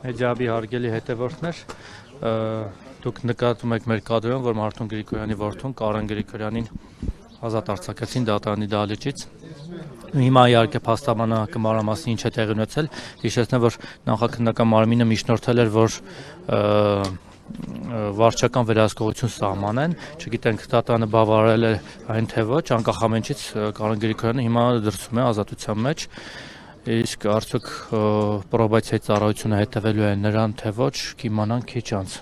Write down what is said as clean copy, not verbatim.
Մեջաբի հարգելի հետևորդներ, դուք նկատում եք մեր կադրում, որ Մարթուն Գրիգորյանի որդուն Կարեն Գրիգորյանին ազատ արձակեցին դատարանի դահլիճից։ Հիմա իհարկե փաստաբանական մանրամասն ինչ է տեղի ունեցել, հիշեցնեմ, որ նախաքննական մարմինը միջնորդել էր, որ վարչական վերահսկողություն սահմանեն, չգիտենք դատարանը բավարարել է այն թե ոչ, անկախ ամենից Կարեն Գրիգորյանը հիմա դրսում է ազատության մեջ, իսկ արդյոք պրոբացիայի ծառայությունը հետևելու է նրան թե ոչ, կիմանանք քիչ անց։